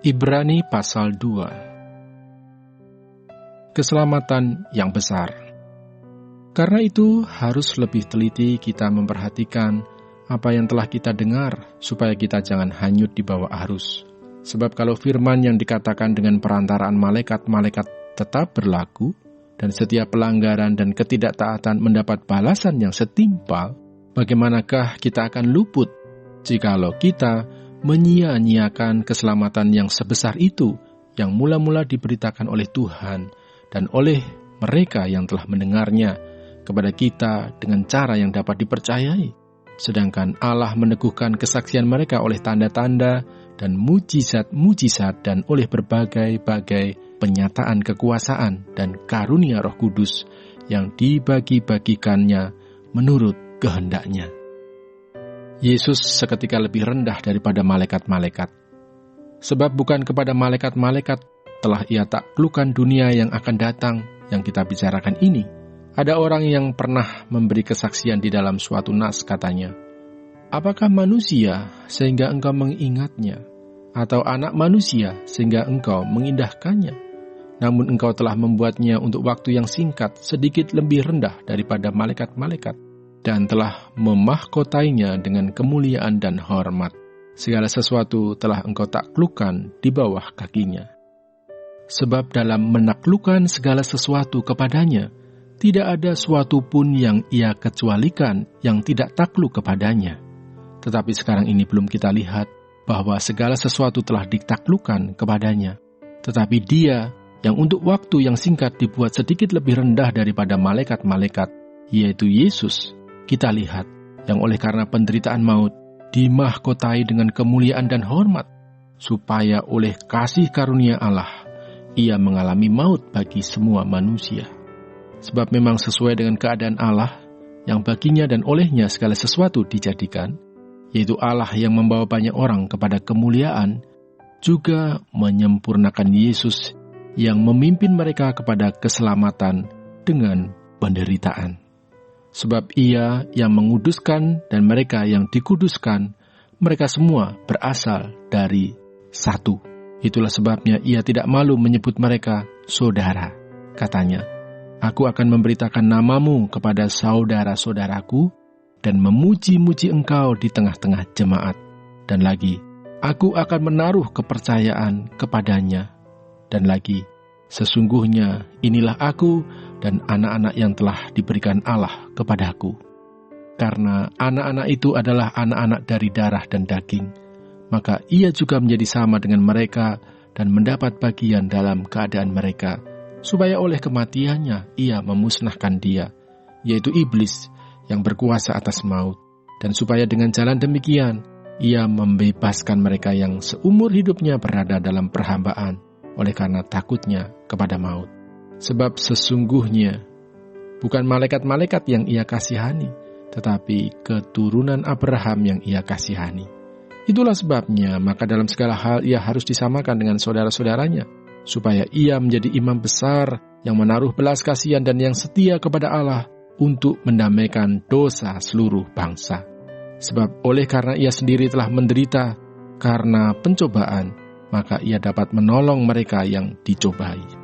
Ibrani pasal 2. Keselamatan yang besar. Karena itu harus lebih teliti kita memperhatikan apa yang telah kita dengar, supaya kita jangan hanyut di bawah arus. Sebab kalau firman yang dikatakan dengan perantaraan malaikat-malaikat tetap berlaku, dan setiap pelanggaran dan ketidaktaatan mendapat balasan yang setimpal, bagaimanakah kita akan luput jikalau kita menyia-nyiakan keselamatan yang sebesar itu, yang mula-mula diberitakan oleh Tuhan dan oleh mereka yang telah mendengarnya kepada kita dengan cara yang dapat dipercayai. Sedangkan Allah meneguhkan kesaksian mereka oleh tanda-tanda dan mujizat-mujizat dan oleh berbagai-bagai penyataan kekuasaan dan karunia Roh Kudus yang dibagi-bagikannya menurut kehendaknya. Yesus seketika lebih rendah daripada malaikat-malaikat. Sebab bukan kepada malaikat-malaikat telah ia taklukkan dunia yang akan datang yang kita bicarakan ini. Ada orang yang pernah memberi kesaksian di dalam suatu nas, katanya, "Apakah manusia sehingga engkau mengingatnya, atau anak manusia sehingga engkau mengindahkannya? Namun engkau telah membuatnya untuk waktu yang singkat sedikit lebih rendah daripada malaikat-malaikat, dan telah memahkotainya dengan kemuliaan dan hormat. Segala sesuatu telah engkau taklukkan di bawah kakinya. Sebab dalam menaklukkan segala sesuatu kepadanya, tidak ada suatu pun yang ia kecualikan yang tidak takluk kepadanya. Tetapi sekarang ini belum kita lihat bahwa segala sesuatu telah ditaklukkan kepadanya. Tetapi dia yang untuk waktu yang singkat dibuat sedikit lebih rendah daripada malaikat-malaikat, yaitu Yesus, kita lihat, yang oleh karena penderitaan maut, dimahkotai dengan kemuliaan dan hormat, supaya oleh kasih karunia Allah, ia mengalami maut bagi semua manusia. Sebab memang sesuai dengan keadaan Allah, yang baginya dan olehnya segala sesuatu dijadikan, yaitu Allah yang membawa banyak orang kepada kemuliaan, juga menyempurnakan Yesus yang memimpin mereka kepada keselamatan dengan penderitaan. Sebab ia yang menguduskan dan mereka yang dikuduskan, mereka semua berasal dari satu. Itulah sebabnya ia tidak malu menyebut mereka saudara. Katanya, "Aku akan memberitakan namamu kepada saudara-saudaraku dan memuji-muji engkau di tengah-tengah jemaat. Dan lagi, aku akan menaruh kepercayaan kepadanya. Dan lagi, sesungguhnya inilah aku dan anak-anak yang telah diberikan Allah kepadaku. Karena anak-anak itu adalah anak-anak dari darah dan daging, maka ia juga menjadi sama dengan mereka dan mendapat bagian dalam keadaan mereka, supaya oleh kematiannya ia memusnahkan dia, yaitu iblis yang berkuasa atas maut, dan supaya dengan jalan demikian ia membebaskan mereka yang seumur hidupnya berada dalam perhambaan oleh karena takutnya kepada maut. Sebab sesungguhnya bukan malaikat-malaikat yang ia kasihani, tetapi keturunan Abraham yang ia kasihani. Itulah sebabnya maka dalam segala hal ia harus disamakan dengan saudara-saudaranya, supaya ia menjadi imam besar yang menaruh belas kasihan dan yang setia kepada Allah untuk mendamaikan dosa seluruh bangsa. Sebab oleh karena ia sendiri telah menderita karena pencobaan, maka ia dapat menolong mereka yang dicobai.